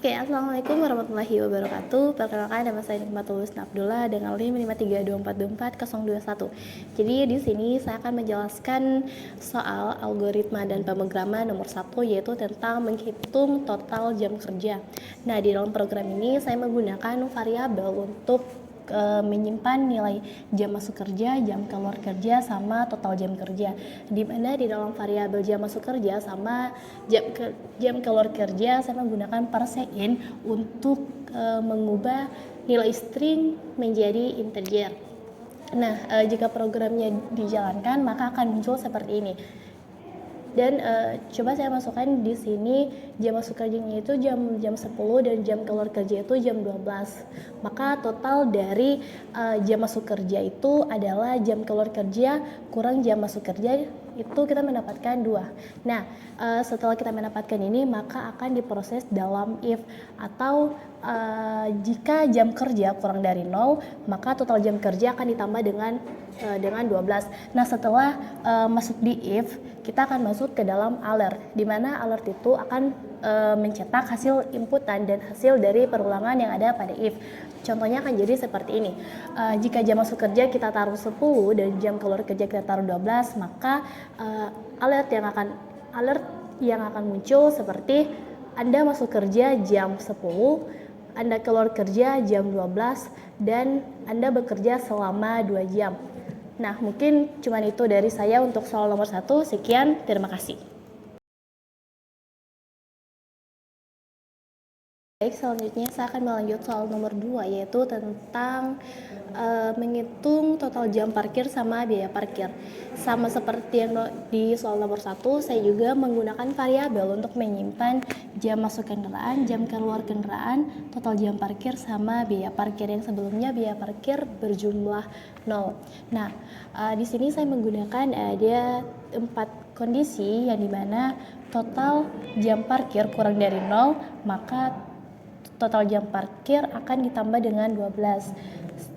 Oke, assalamualaikum warahmatullahi wabarakatuh. Perkenalkan, nama saya Nikmatul Husna Abdullah dengan NIM 532424021. Jadi di sini saya akan menjelaskan soal algoritma dan pemrograman nomor 1, yaitu tentang menghitung total jam kerja. Nah, di dalam program ini saya menggunakan variabel untuk menyimpan nilai jam masuk kerja, jam keluar kerja, sama total jam kerja. Di mana di dalam variabel jam masuk kerja sama jam keluar kerja saya menggunakan persen untuk mengubah nilai string menjadi integer. Nah, jika programnya dijalankan maka akan muncul seperti ini. Dan coba saya masukkan di sini jam masuk kerjanya itu jam 10 dan jam keluar kerja itu jam 12. Maka total dari jam masuk kerja itu adalah jam keluar kerja kurang jam masuk kerja, itu kita mendapatkan 2. Nah, setelah kita mendapatkan ini maka akan diproses dalam if, atau jika jam kerja kurang dari 0 maka total jam kerja akan ditambah dengan 12. Nah, setelah masuk di if, kita akan masuk ke dalam alert, di mana alert itu akan mencetak hasil inputan dan hasil dari perulangan yang ada pada if. Contohnya akan jadi seperti ini. Jika jam masuk kerja kita taruh 10 dan jam keluar kerja kita taruh 12, maka alert yang akan muncul seperti Anda masuk kerja jam 10, Anda keluar kerja jam 12, dan Anda bekerja selama 2 jam. Nah, mungkin cuma itu dari saya untuk soal nomor 1. Sekian, terima kasih. Baik, selanjutnya saya akan melanjut soal nomor 2, yaitu tentang menghitung total jam parkir sama biaya parkir. Sama seperti yang di soal nomor 1, saya juga menggunakan variabel untuk menyimpan jam masuk kendaraan, jam keluar kendaraan, total jam parkir, sama biaya parkir yang sebelumnya biaya parkir berjumlah 0. Nah, di sini saya menggunakan ada 4 kondisi yang dimana total jam parkir kurang dari 0, maka total jam parkir akan ditambah dengan 12.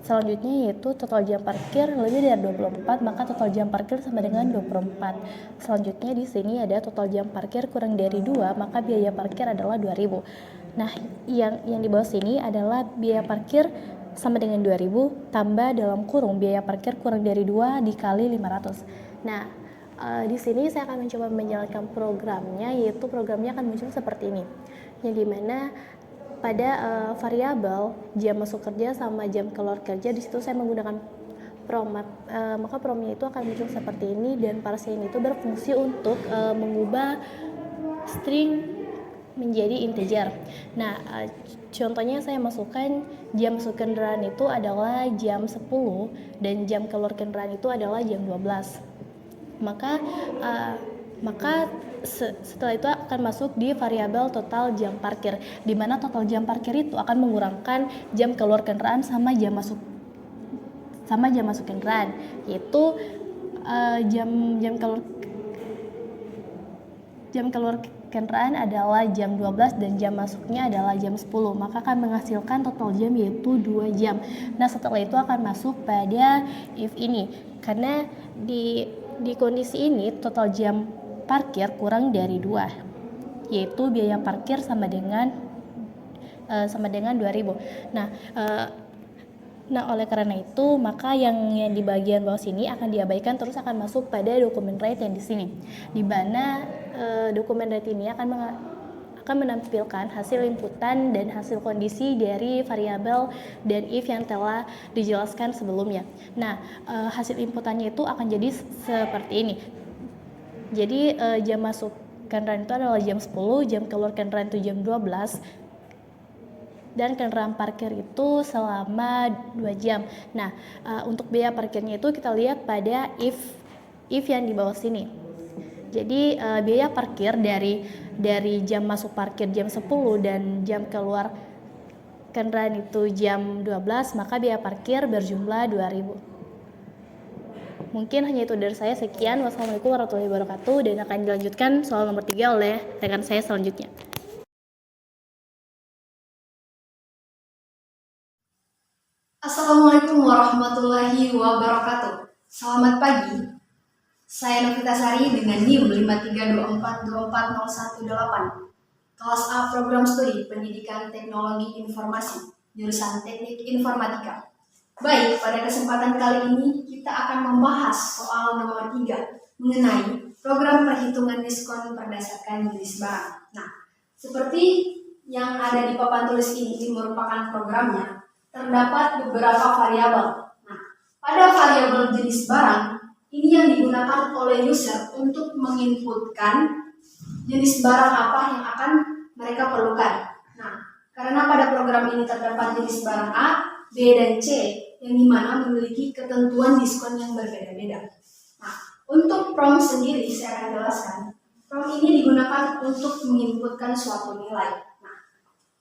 Selanjutnya yaitu total jam parkir lebih dari 24, maka total jam parkir sama dengan 24. Selanjutnya di sini ada total jam parkir kurang dari 2, maka biaya parkir adalah 2.000. Nah, yang di bawah sini adalah biaya parkir sama dengan 2.000 tambah dalam kurung biaya parkir kurang dari 2 dikali 500. Nah, di sini saya akan mencoba menjalankan programnya, yaitu programnya akan muncul seperti ini. Yang dimana pada variabel jam masuk kerja sama jam keluar kerja, di situ saya menggunakan prom, maka promnya itu akan muncul seperti ini, dan persen itu berfungsi untuk mengubah string menjadi integer. Nah, contohnya saya masukkan jam masuk kendaraan itu adalah jam 10 dan jam keluar kendaraan itu adalah jam 12. Maka setelah itu akan masuk di variabel total jam parkir, di mana total jam parkir itu akan mengurangkan jam keluar kendaraan sama jam masuk kendaraan, yaitu jam keluar kendaraan adalah jam 12 dan jam masuknya adalah jam 10, maka akan menghasilkan total jam yaitu 2 jam. Nah, setelah itu akan masuk pada if ini, karena di kondisi ini total jam parkir kurang dari 2, yaitu biaya parkir sama dengan 2.000. Nah, oleh karena itu maka yang di bagian bawah sini akan diabaikan, terus akan masuk pada dokumen write yang di sini, di mana dokumen write ini akan menampilkan hasil inputan dan hasil kondisi dari variabel dan if yang telah dijelaskan sebelumnya. Nah, hasil inputannya itu akan jadi seperti ini. Jadi jam masuk kendaraan itu adalah jam 10, jam keluar kendaraan itu jam 12, dan kendaraan parkir itu selama 2 jam. Nah, untuk biaya parkirnya itu kita lihat pada if yang di bawah sini. Jadi biaya parkir dari jam masuk parkir jam 10 dan jam keluar kendaraan itu jam 12, maka biaya parkir berjumlah 2.000. Mungkin hanya itu dari saya. Sekian, wassalamualaikum warahmatullahi wabarakatuh, dan akan dilanjutkan soal nomor 3 oleh rekan saya selanjutnya. Assalamualaikum warahmatullahi wabarakatuh. Selamat pagi. Saya Novita Sari dengan NIM 532424018. Kelas A Program Studi Pendidikan Teknologi Informasi, jurusan Teknik Informatika. Baik, pada kesempatan kali ini kita akan membahas soal nomor 3 mengenai program perhitungan diskon berdasarkan jenis barang. Nah, seperti yang ada di papan tulis ini merupakan programnya, terdapat beberapa variabel. Nah, pada variabel jenis barang, ini yang digunakan oleh user untuk menginputkan jenis barang apa yang akan mereka perlukan. Nah, karena pada program ini terdapat jenis barang A, B, dan C, yang dimana memiliki ketentuan diskon yang berbeda-beda. Nah, untuk prompt sendiri saya akan jelaskan. Prompt ini digunakan untuk menginputkan suatu nilai. Nah,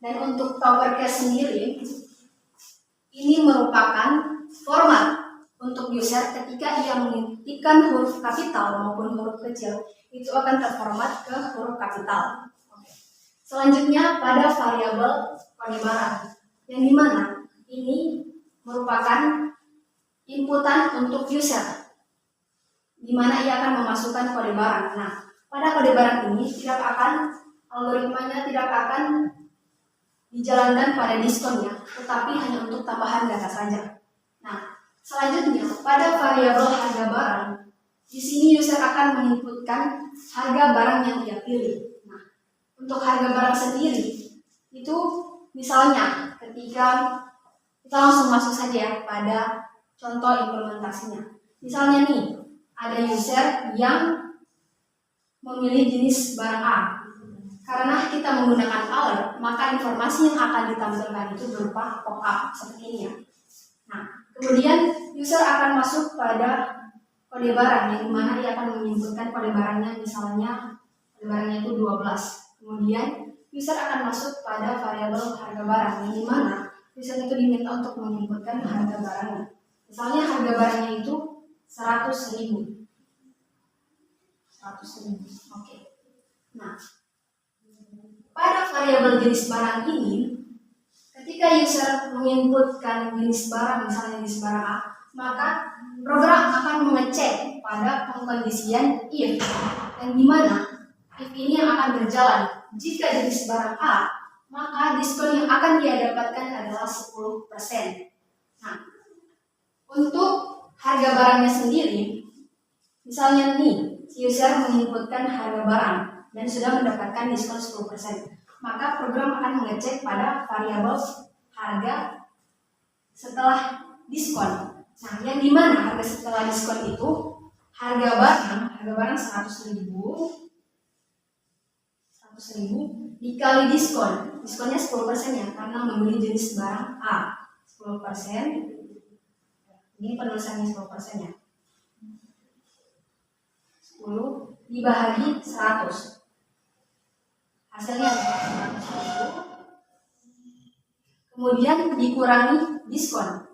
dan untuk toppercase sendiri, ini merupakan format untuk user ketika ia mengetikkan huruf kapital maupun huruf kecil, itu akan terformat ke huruf kapital. Selanjutnya pada variabel kode barang, yang dimana ini merupakan inputan untuk user, dimana ia akan memasukkan kode barang. Nah, pada kode barang ini algoritmanya tidak akan dijalankan pada diskonnya, tetapi hanya untuk tambahan data saja. Nah, selanjutnya pada variabel harga barang, di sini user akan menginputkan harga barang yang ia pilih. Nah, untuk harga barang sendiri itu misalnya ketika kita langsung masuk saja pada contoh implementasinya. Misalnya nih, ada user yang memilih jenis barang A. Karena kita menggunakan alert, maka informasi yang akan ditampilkan itu berupa pop-up seperti ini ya. Nah, kemudian user akan masuk pada kode barang, yang dimana ia akan menginputkan kode barangnya, misalnya kode barangnya itu 12. Kemudian user akan masuk pada variabel harga barang, yang dimana user itu diminta untuk menginputkan harga barangnya. Misalnya harga barangnya itu 100.000. 100.000. Oke. Nah, pada variabel jenis barang ini, ketika user menginputkan jenis barang, misalnya jenis barang A, maka program akan mengecek pada pengkondisian if, yang dimana if ini yang akan berjalan. Jika jenis barang A, maka diskon yang akan dia dapatkan adalah 10%. Nah, untuk harga barangnya sendiri, misalnya nih, user menginputkan harga barang dan sudah mendapatkan diskon 10%, maka program akan mengecek pada variabel harga setelah diskon. Nah, yang dimana harga setelah diskon itu harga barang 100.000 dikali diskon. Diskonnya 10% ya, karena membeli jenis barang A. 10%. Ini penulisannya 10% ya. 10 dibagi 100. Hasilnya 100.000. Kemudian dikurangi diskon.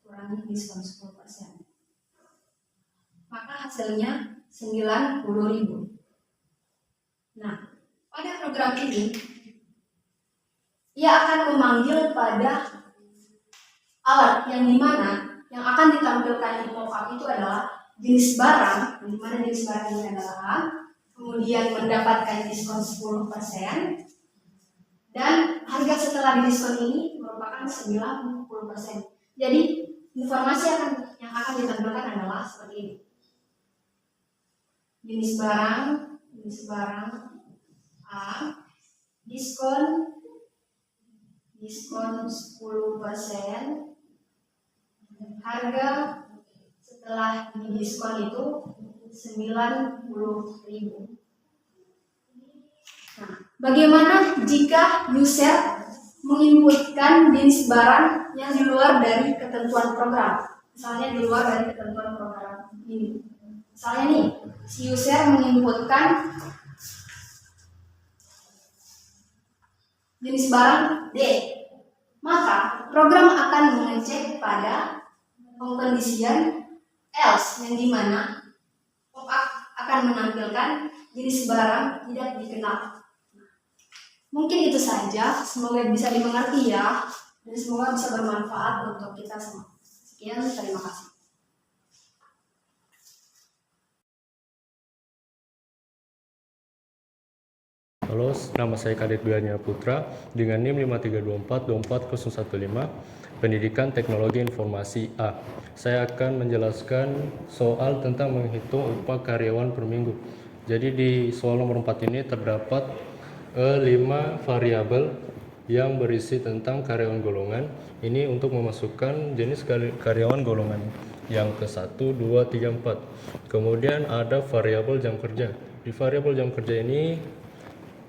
Kurangi diskon 10%. Maka hasilnya 90.000. Nah, pada program ini ia akan memanggil pada alert, yang dimana yang akan ditampilkan di pop-up itu adalah jenis barang, yang dimana jenis barang ini adalah A, kemudian mendapatkan diskon 10%, dan harga setelah diskon ini merupakan 90%. Jadi informasi yang akan ditampilkan adalah seperti ini. Jenis barang A, diskon 10%, harga setelah didiskon itu 90.000. Nah, bagaimana jika user menginputkan jenis barang yang di luar dari ketentuan program? Misalnya di luar dari ketentuan program ini. Misalnya nih, si user menginputkan jenis barang D, maka program akan mengecek pada pengkondisian else, yang dimana pop-up akan menampilkan jenis barang tidak dikenal. Mungkin itu saja, semoga bisa dimengerti ya, dan semoga bisa bermanfaat untuk kita semua. Sekian, terima kasih. Halo, nama saya Kadek Duyanya Putra dengan NIM 5324-24015, Pendidikan Teknologi Informasi A. Saya akan menjelaskan soal tentang menghitung upah karyawan per minggu. Jadi di soal nomor 4 ini terdapat 5 variabel yang berisi tentang karyawan golongan. Ini untuk memasukkan jenis karyawan golongan yang ke 1, 2, 3, 4. Kemudian ada variabel jam kerja. Di variabel jam kerja ini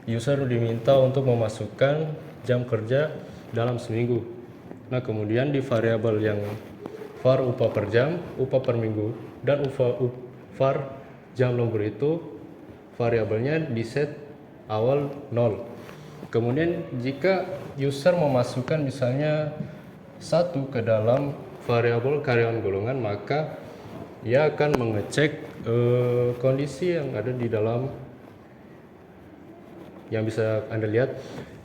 user diminta untuk memasukkan jam kerja dalam seminggu. Nah, kemudian di variabel yang var upah per jam, upah per minggu, dan var jam lembur itu variabelnya di set awal 0. Kemudian jika user memasukkan misalnya 1 ke dalam variabel karyawan golongan, maka ia akan mengecek kondisi yang ada di dalam, yang bisa Anda lihat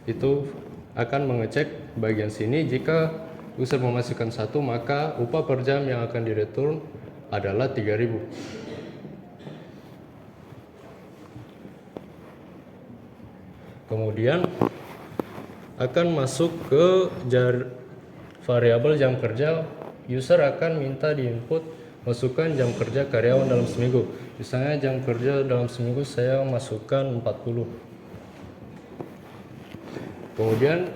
itu akan mengecek bagian sini. Jika user memasukkan 1, maka upah per jam yang akan direturn adalah 3.000. Kemudian akan masuk ke variabel jam kerja. User akan minta diinput masukkan jam kerja karyawan dalam seminggu. Misalnya jam kerja dalam seminggu saya masukkan 40. Kemudian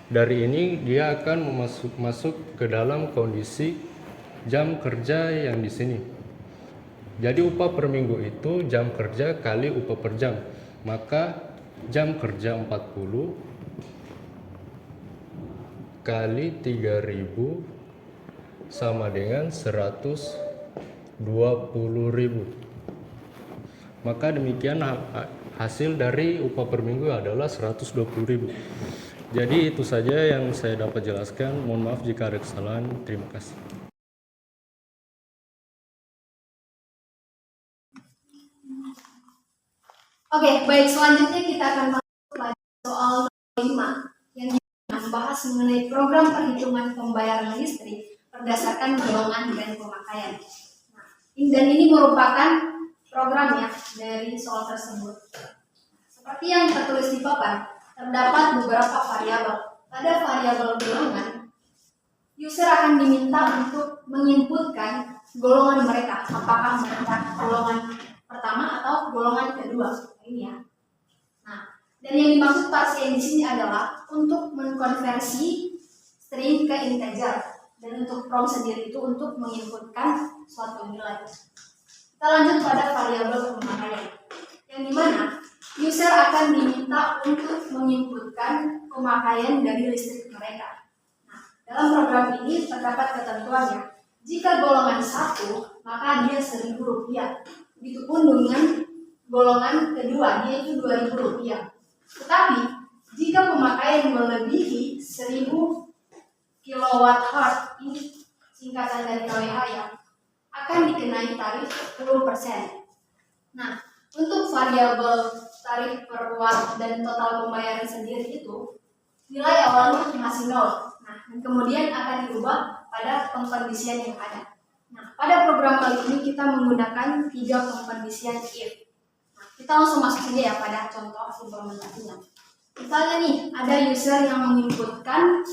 dari ini dia akan masuk ke dalam kondisi jam kerja yang di sini. Jadi upah per minggu itu jam kerja kali upah per jam. Maka jam kerja 40 kali 3.000 sama dengan 120.000. Maka demikian hasil dari upah per minggu adalah 120.000. Jadi itu saja yang saya dapat jelaskan. Mohon maaf jika ada kesalahan. Terima kasih. Oke, baik, selanjutnya kita akan masuk pada soal 5 yang membahas mengenai program perhitungan pembayaran listrik berdasarkan golongan dan pemakaian. Nah, dan ini merupakan program ya dari soal tersebut. Seperti yang tertulis di papan, terdapat beberapa variabel. Pada variabel golongan, user akan diminta untuk menginputkan golongan mereka, apakah mereka golongan pertama atau golongan kedua. Ini ya. Nah, dan yang dimaksud pasien di sini adalah untuk mengkonversi string ke integer, dan untuk prom sendiri itu untuk menginputkan suatu nilai. Kita lanjut pada variabel pemakaian, yang dimana user akan diminta untuk menginputkan pemakaian dari listrik mereka. Nah, dalam program ini terdapat ketentuannya. Jika golongan 1, maka dia Rp1.000. Begitupun dengan golongan kedua, dia itu Rp2.000. Tetapi jika pemakaian melebihi 1000 kWh, ini singkatan dari kWh ya, akan dikenai tarif 10%. Nah, untuk variabel tarif per watt dan total pembayaran sendiri itu nilai awalnya masih 0. Nah, dan kemudian akan diubah pada pengkondisian yang ada. Nah, pada program kali ini kita menggunakan 3 pengkondisian if. Nah, kita langsung masuk saja ya pada contoh implementasinya. Misalnya nih, ada user yang menginputkan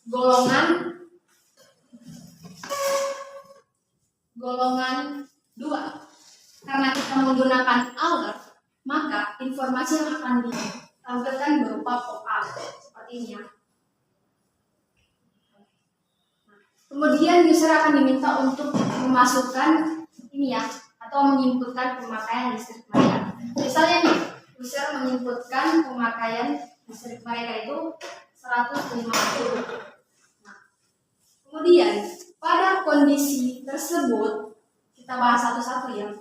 golongan 2. Karena kita menggunakan alert, maka informasi yang akan ditampilkan berupa pop-up seperti ini ya. Kemudian user akan diminta untuk memasukkan ini ya, atau menginputkan pemakaian listrik mereka. Misalnya nih, user menginputkan pemakaian listrik mereka itu 150. Nah, kemudian pada kondisi tersebut kita bahas satu-satu ya.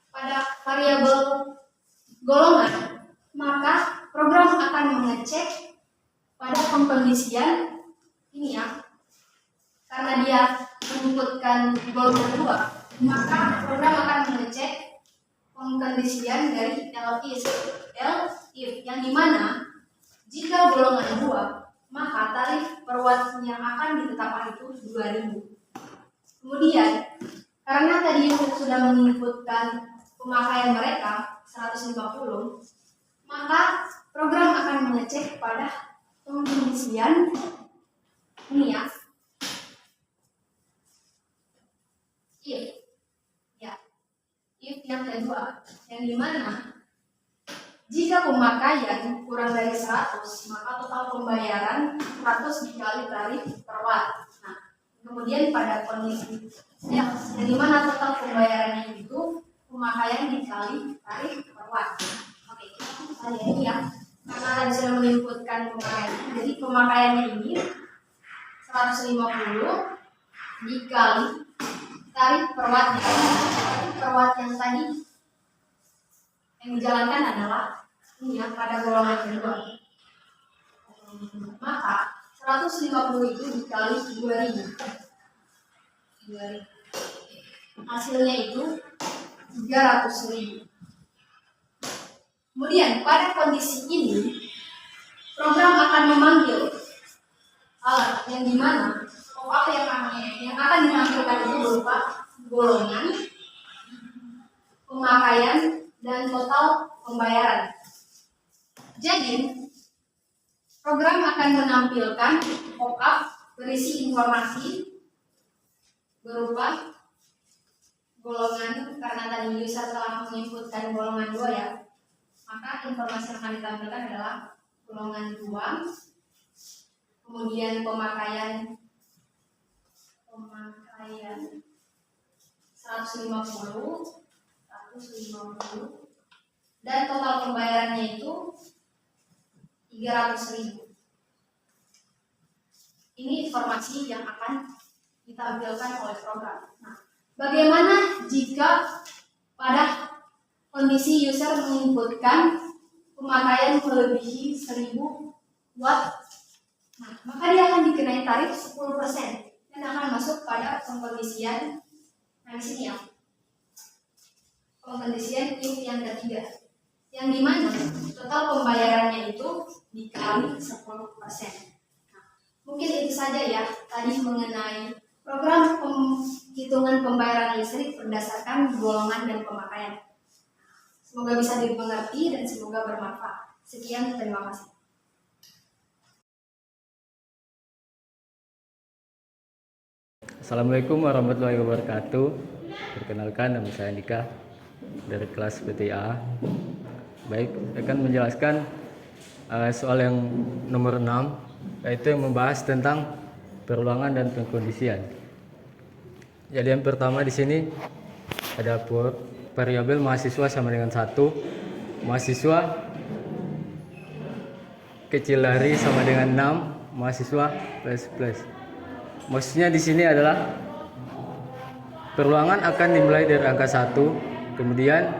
Pada variabel golongan, maka program akan mengecek pada pengkondisian ini ya. Karena dia menginputkan golongan 2, maka program akan mengecek pengkondisian dari else if, yang dimana jika golongan 2, maka tarif per watt yang akan ditetapkan itu 2.000. Kemudian karena tadi sudah menginputkan pemakaian mereka 150, maka program akan mengecek pada pengisian ini ya, if yang kedua, yang dimana jika pemakaian kurang dari 100, maka total pembayaran 100 dikali tarif per watt. Nah, kemudian pada kondisi yang dimana total pembayarannya itu pemakaian dikali tarif per watt. Oke, kita lihat ini ya, karena tadi sudah menginputkan pemakaian, jadi pemakaiannya ini 150 dikali tarif per watt. Tarif per watt yang tadi yang dijalankan adalah ini ya, pada golongan kedua. Maka 150 itu dikali 2000. Hasilnya itu 300.000. Kemudian pada kondisi ini program akan memanggil alat yang dimana pop-up yang akan ditampilkan itu berupa golongan, pemakaian, dan total pembayaran. Jadi, program akan menampilkan pop-up berisi informasi berupa golongan, karena tadi user telah menginputkan golongan 2 ya, maka informasi yang akan ditampilkan adalah golongan 2, kemudian pemakaian 150, dan total pembayarannya itu 300.000. Ini informasi yang akan ditampilkan oleh program. Nah, bagaimana jika pada kondisi user menginputkan pemakaian melebihi 1000 watt? Nah, maka dia akan dikenai tarif 10% dan akan masuk pada pengkondisian di sini ya. Pengkondisian if yang ketiga, yang dimana total pembayarannya itu dikali 10%. Nah, mungkin itu saja ya tadi mengenai program penghitungan pembayaran listrik berdasarkan golongan dan pemakaian. Semoga bisa dimengerti dan semoga bermanfaat. Sekian, terima kasih. Assalamualaikum warahmatullahi wabarakatuh. Perkenalkan, nama saya Andika dari kelas PTA. Baik, akan menjelaskan soal yang nomor 6, yaitu yang membahas tentang perulangan dan pengkondisian. Jadi yang pertama di sini ada variabel mahasiswa sama dengan 1, mahasiswa kecil dari sama dengan 6, mahasiswa plus. Maksudnya di sini adalah perulangan akan dimulai dari angka 1, kemudian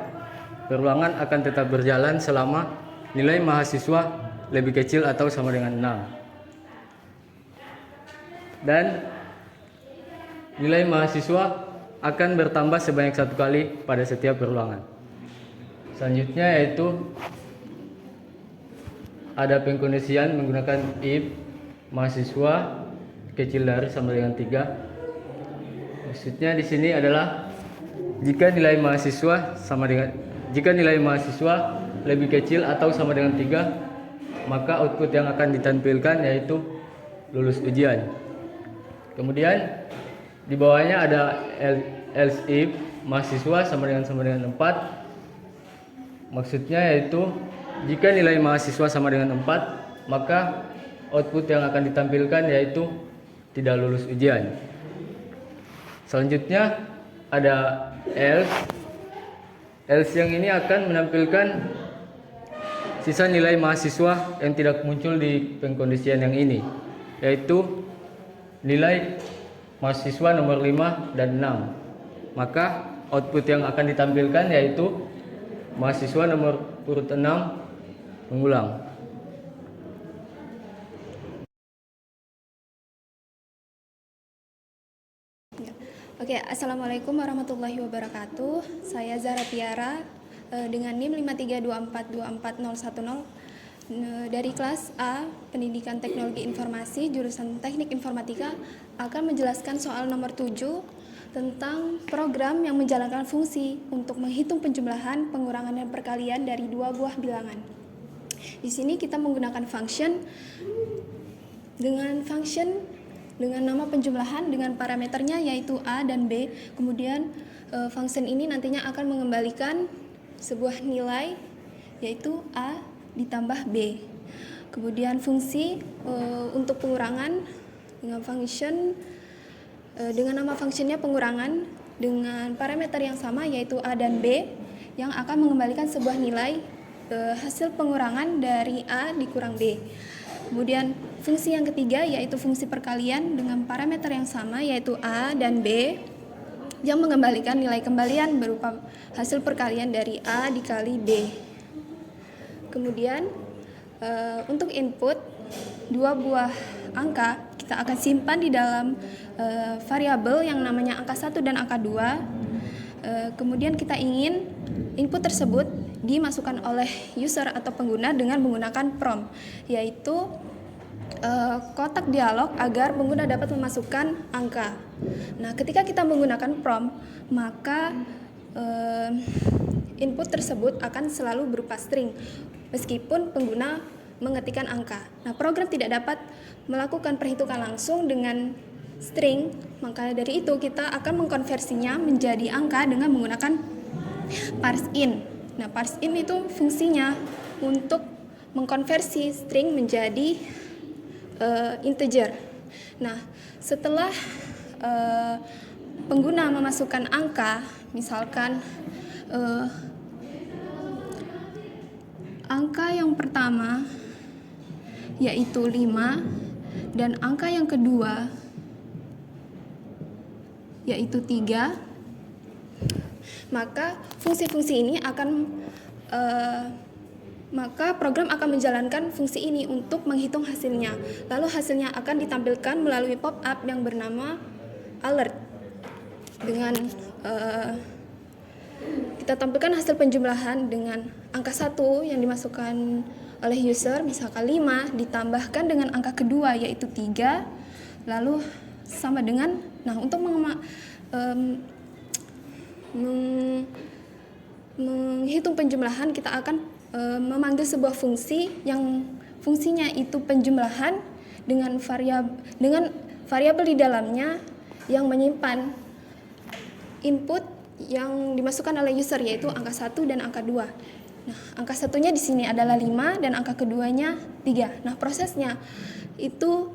perulangan akan tetap berjalan selama nilai mahasiswa lebih kecil atau sama dengan 6. Dan nilai mahasiswa akan bertambah sebanyak 1 kali pada setiap perulangan. Selanjutnya yaitu ada pengkondisian menggunakan if mahasiswa kecil dari sama dengan 3. Maksudnya di sini adalah jika nilai mahasiswa lebih kecil atau sama dengan 3, maka output yang akan ditampilkan yaitu lulus ujian. Kemudian di bawahnya ada else if mahasiswa sama dengan 4. Maksudnya yaitu jika nilai mahasiswa sama dengan 4, maka output yang akan ditampilkan yaitu tidak lulus ujian. Selanjutnya ada else yang ini akan menampilkan sisa nilai mahasiswa yang tidak muncul di pengkondisian yang ini, yaitu nilai mahasiswa nomor 5 dan 6. Maka output yang akan ditampilkan yaitu mahasiswa nomor urut 6 mengulang. Oke, Assalamualaikum warahmatullahi wabarakatuh. Saya Zara Tiara dengan NIM 532424010. Dari kelas A, Pendidikan Teknologi Informasi, jurusan Teknik Informatika, akan menjelaskan soal nomor 7 tentang program yang menjalankan fungsi untuk menghitung penjumlahan, pengurangan, dan perkalian dari dua buah bilangan. Di sini kita menggunakan function dengan nama penjumlahan dengan parameternya yaitu A dan B. Kemudian function ini nantinya akan mengembalikan sebuah nilai yaitu A ditambah B. Kemudian fungsi untuk pengurangan dengan function dengan nama functionnya pengurangan dengan parameter yang sama yaitu A dan B yang akan mengembalikan sebuah nilai hasil pengurangan dari A dikurang B. Kemudian fungsi yang ketiga yaitu fungsi perkalian dengan parameter yang sama yaitu A dan B yang mengembalikan nilai kembalian berupa hasil perkalian dari A dikali B. Kemudian untuk input dua buah angka kita akan simpan di dalam variabel yang namanya angka 1 dan angka 2. Kemudian kita ingin input tersebut dimasukkan oleh user atau pengguna dengan menggunakan prompt, yaitu kotak dialog agar pengguna dapat memasukkan angka. Nah, ketika kita menggunakan prompt, maka input tersebut akan selalu berupa string, meskipun pengguna mengetikkan angka. Nah, program tidak dapat melakukan perhitungan langsung dengan string, maka dari itu kita akan mengkonversinya menjadi angka dengan menggunakan parseIn. Nah, parseIn itu fungsinya untuk mengkonversi string menjadi integer. Nah, setelah pengguna memasukkan angka, misalkan angka yang pertama yaitu 5 dan angka yang kedua yaitu 3, maka fungsi-fungsi ini maka program akan menjalankan fungsi ini untuk menghitung hasilnya. Lalu hasilnya akan ditampilkan melalui pop-up yang bernama alert. Dengan kita tampilkan hasil penjumlahan dengan angka 1 yang dimasukkan oleh user, misalkan 5 ditambahkan dengan angka kedua yaitu 3, lalu sama dengan, nah untuk menghitung penjumlahan kita akan memanggil sebuah fungsi yang fungsinya itu penjumlahan dengan variabel di dalamnya yang menyimpan input yang dimasukkan oleh user yaitu angka 1 dan angka 2. Nah, angka satunya di sini adalah 5 dan angka keduanya 3. Nah, prosesnya itu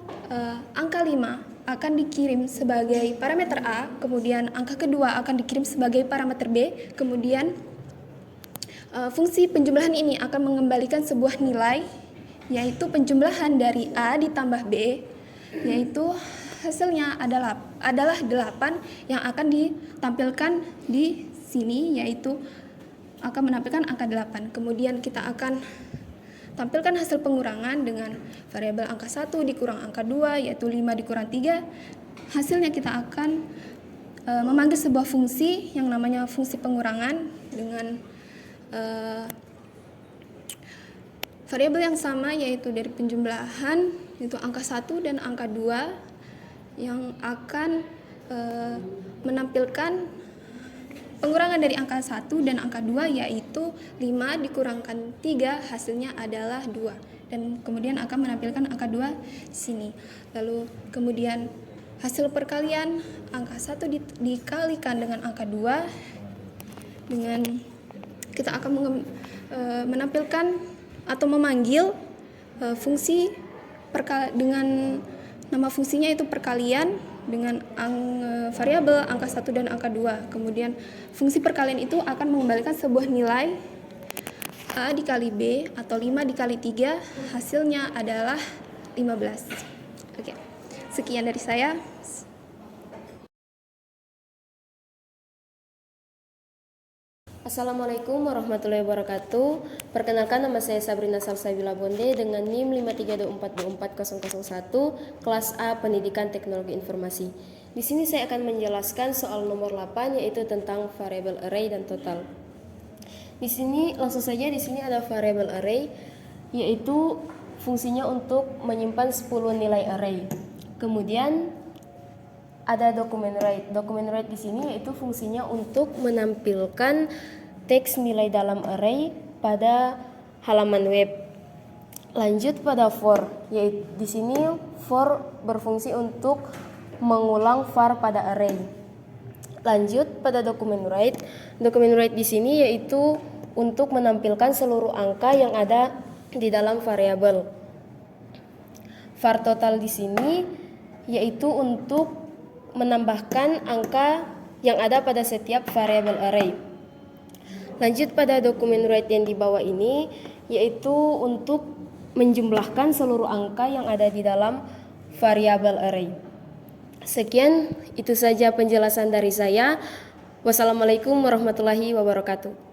angka 5 akan dikirim sebagai parameter A, kemudian angka kedua akan dikirim sebagai parameter B, kemudian fungsi penjumlahan ini akan mengembalikan sebuah nilai yaitu penjumlahan dari A ditambah B, yaitu hasilnya adalah 8 yang akan ditampilkan di sini, yaitu akan menampilkan angka 8. Kemudian kita akan tampilkan hasil pengurangan dengan variabel angka 1 dikurang angka 2 yaitu 5 dikurang 3. Hasilnya kita akan memanggil sebuah fungsi yang namanya fungsi pengurangan dengan variabel yang sama yaitu dari penjumlahan yaitu angka 1 dan angka 2 yang akan menampilkan pengurangan dari angka 1 dan angka 2 yaitu 5 dikurangkan 3 hasilnya adalah 2 dan kemudian akan menampilkan angka 2 di sini. Lalu kemudian hasil perkalian angka 1 dikalikan dengan angka 2 dengan kita akan menampilkan atau memanggil fungsi dengan nama fungsinya itu perkalian dengan variabel angka 1 dan angka 2. Kemudian fungsi perkalian itu akan mengembalikan sebuah nilai A dikali B atau 5 dikali 3 hasilnya adalah 15. Oke. Sekian dari saya. Assalamualaikum warahmatullahi wabarakatuh. Perkenalkan, nama saya Sabrina Salsabila Bonde dengan NIM 532424001 kelas A Pendidikan Teknologi Informasi. Di sini saya akan menjelaskan soal nomor 8 yaitu tentang variabel array dan total. Di sini langsung saja di sini ada variabel array. yaitu fungsinya untuk menyimpan 10 nilai array. Kemudian ada document write. Document write di sini yaitu fungsinya untuk menampilkan teks nilai dalam array pada halaman web. Lanjut pada for, yaitu di sini for berfungsi untuk mengulang var pada array. Lanjut pada document write. Document write di sini yaitu untuk menampilkan seluruh angka yang ada di dalam variabel. Var total di sini yaitu untuk menambahkan angka yang ada pada setiap variabel array. Lanjut pada document write yang di bawah ini yaitu untuk menjumlahkan seluruh angka yang ada di dalam variabel array. Sekian, itu saja penjelasan dari saya. Wassalamualaikum warahmatullahi wabarakatuh.